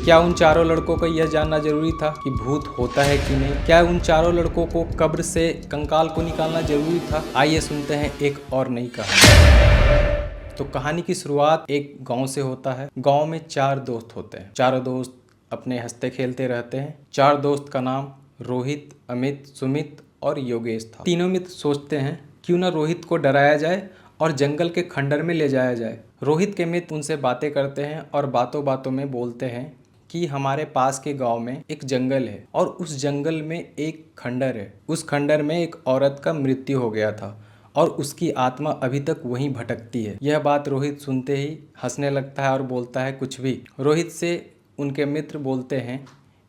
क्या उन चारों लड़कों को यह जानना जरूरी था कि भूत होता है कि नहीं? क्या उन चारों लड़कों को कब्र से कंकाल को निकालना जरूरी था? आइए सुनते हैं एक और नई कहानी। तो कहानी की शुरुआत एक गांव से होता है। गांव में 4 दोस्त होते हैं। चारों दोस्त अपने हंसते खेलते रहते हैं। 4 दोस्त का नाम रोहित, अमित, सुमित और योगेश था। तीनों मित्र सोचते हैं क्यों ना रोहित को डराया जाए और जंगल के खंडर में ले जाया जाए। रोहित के मित्र उनसे बातें करते हैं और बातों बातों में बोलते हैं कि हमारे पास के गांव में एक जंगल है और उस जंगल में एक खंडर है। उस खंडर में एक औरत का मृत्यु हो गया था और उसकी आत्मा अभी तक वहीं भटकती है। यह बात रोहित सुनते ही हंसने लगता है और बोलता है कुछ भी। रोहित से उनके मित्र बोलते हैं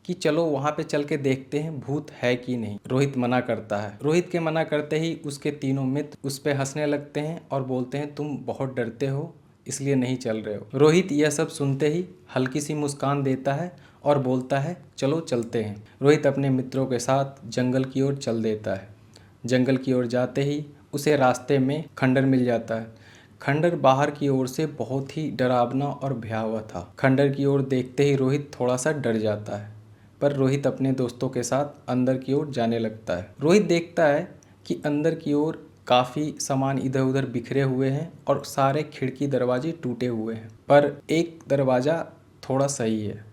कि चलो वहाँ पे चल के देखते हैं भूत है कि नहीं। रोहित मना करता है। रोहित के मना करते ही उसके तीनों मित्र उस पर हंसने लगते हैं और बोलते हैं तुम बहुत डरते हो इसलिए नहीं चल रहे हो। रोहित यह सब सुनते ही हल्की सी मुस्कान देता है और बोलता है चलो चलते हैं। रोहित अपने मित्रों के साथ जंगल की ओर चल देता है। जंगल की ओर जाते ही उसे रास्ते में खंडर मिल जाता है। खंडर बाहर की ओर से बहुत ही डरावना और भयावह था। खंडर की ओर देखते ही रोहित थोड़ा सा डर जाता है, पर रोहित अपने दोस्तों के साथ अंदर की ओर जाने लगता है। रोहित देखता है कि अंदर की ओर काफ़ी सामान इधर उधर बिखरे हुए हैं और सारे खिड़की दरवाजे टूटे हुए हैं, पर एक दरवाज़ा थोड़ा सही है।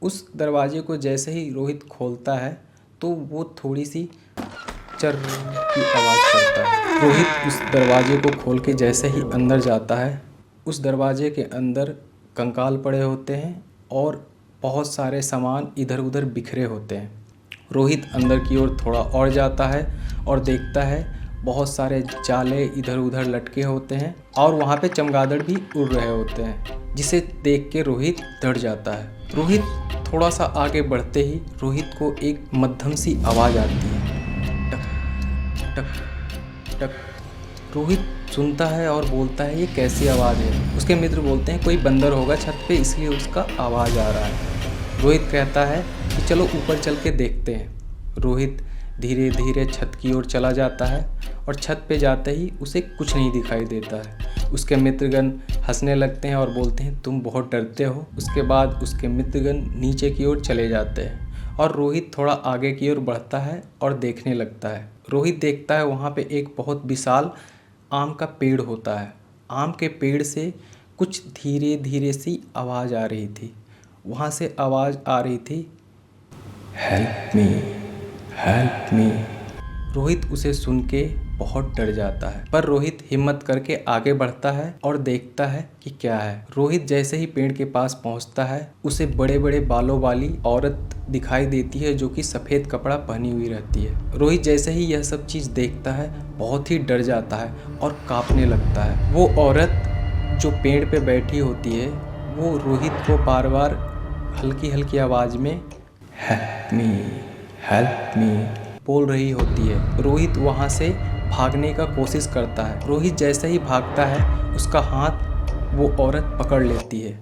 उस दरवाजे को जैसे ही रोहित खोलता है तो वो थोड़ी सी चर की आवाज़ करता है। रोहित उस दरवाजे को खोल के जैसे ही अंदर जाता है, उस दरवाजे के अंदर कंकाल पड़े होते हैं और बहुत सारे सामान इधर उधर बिखरे होते हैं। रोहित अंदर की ओर थोड़ा और जाता है और देखता है बहुत सारे जाले इधर उधर लटके होते हैं और वहाँ पे चमगादड़ भी उड़ रहे होते हैं, जिसे देख के रोहित डर जाता है। रोहित थोड़ा सा आगे बढ़ते ही रोहित को एक मध्यम सी आवाज़ आती है, टक टक टक। रोहित सुनता है और बोलता है ये कैसी आवाज़ है। उसके मित्र बोलते हैं कोई बंदर होगा छत पे इसलिए उसका आवाज़ आ रहा है। रोहित कहता है कि चलो ऊपर चल के देखते हैं। रोहित धीरे धीरे छत की ओर चला जाता है और छत पे जाते ही उसे कुछ नहीं दिखाई देता है। उसके मित्रगण हंसने लगते हैं और बोलते हैं तुम बहुत डरते हो। उसके बाद उसके मित्रगण नीचे की ओर चले जाते हैं और रोहित थोड़ा आगे की ओर बढ़ता है और देखने लगता है। रोहित देखता है वहाँ पे एक बहुत विशाल आम का पेड़ होता है। आम के पेड़ से कुछ धीरे धीरे सी आवाज़ आ रही थी। वहाँ से आवाज़ आ रही थी help me, help me. Rohit उसे सुन के बहुत डर जाता है, पर रोहित हिम्मत करके आगे बढ़ता है और देखता है कि क्या है। रोहित जैसे ही पेड़ के पास पहुंचता है उसे बड़े बड़े बालों वाली औरत दिखाई देती है जो कि सफ़ेद कपड़ा पहनी हुई रहती है। रोहित जैसे ही यह सब चीज़ देखता है बहुत ही डर जाता है और कांपने लगता है। वो औरत जो पेड़ पे बैठी होती है वो रोहित को बार बार हल्की हल्की आवाज़ में हेल्प मी, हेल्प मी बोल रही होती है। रोहित वहाँ से भागने का कोशिश करता है। रोहित जैसे ही भागता है उसका हाथ वो औरत पकड़ लेती है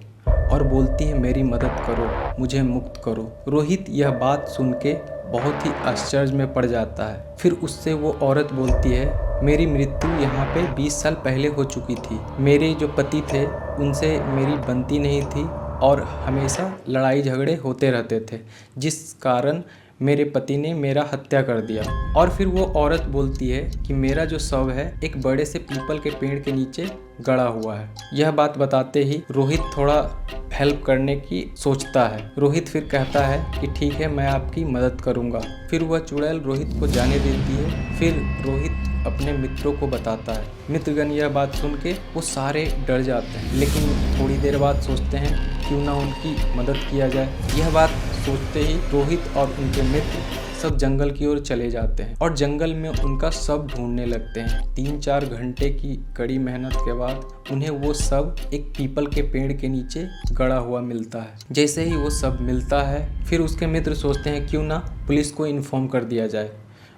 और बोलती है मेरी मदद करो, मुझे मुक्त करो। रोहित यह बात सुन के बहुत ही आश्चर्य में पड़ जाता है। फिर उससे वो औरत बोलती है मेरी मृत्यु यहाँ पे 20 साल पहले हो चुकी थी। मेरे जो पति थे उनसे मेरी बनती नहीं थी और हमेशा लड़ाई झगड़े होते रहते थे, जिस कारण मेरे पति ने मेरा हत्या कर दिया। और फिर वो औरत बोलती है कि मेरा जो शव है एक बड़े से पीपल के पेड़ के नीचे गड़ा हुआ है। यह बात बताते ही रोहित थोड़ा हेल्प करने की सोचता है। रोहित फिर कहता है कि ठीक है मैं आपकी मदद करूंगा। फिर वह चुड़ैल रोहित को जाने देती है। फिर रोहित अपने मित्रों को बताता है। मित्रगण यह बात सुन के वो सारे डर जाते हैं, लेकिन थोड़ी देर बाद सोचते हैं क्यों ना उनकी मदद किया जाए। यह बात सोचते ही रोहित और उनके मित्र सब जंगल की ओर चले जाते हैं और जंगल में उनका शव ढूंढने लगते हैं। 3-4 घंटे की कड़ी मेहनत के बाद उन्हें वो शव एक पीपल के पेड़ के नीचे गड़ा हुआ मिलता है। जैसे ही वो शव मिलता है फिर उसके मित्र सोचते हैं क्यों ना पुलिस को इन्फॉर्म कर दिया जाए।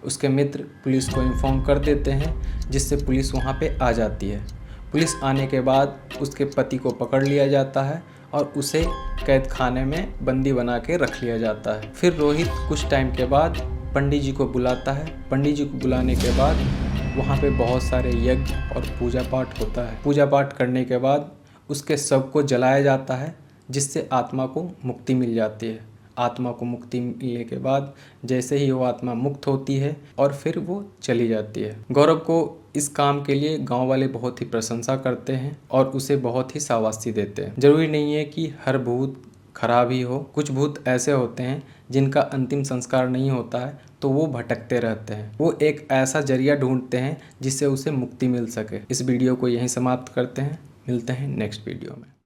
उसके मित्र पुलिस को इन्फॉर्म कर देते हैं, जिससे पुलिस वहाँ पे आ जाती है। पुलिस आने के बाद उसके पति को पकड़ लिया जाता है और उसे कैद खाने में बंदी बना के रख लिया जाता है। फिर रोहित कुछ टाइम के बाद पंडित जी को बुलाता है। पंडित जी को बुलाने के बाद वहाँ पे बहुत सारे यज्ञ और पूजा पाठ होता है। पूजा पाठ करने के बाद उसके शव को जलाया जाता है, जिससे आत्मा को मुक्ति मिल जाती है। आत्मा को मुक्ति मिलने के बाद जैसे ही वो आत्मा मुक्त होती है और फिर वो चली जाती है। गौरव को इस काम के लिए गांव वाले बहुत ही प्रशंसा करते हैं और उसे बहुत ही शाबाशी देते हैं। जरूरी नहीं है कि हर भूत खराब ही हो, कुछ भूत ऐसे होते हैं जिनका अंतिम संस्कार नहीं होता है तो वो भटकते रहते हैं। वो एक ऐसा जरिया ढूंढते हैं जिससे उसे मुक्ति मिल सके। इस वीडियो को यहीं समाप्त करते हैं, मिलते हैं नेक्स्ट वीडियो में।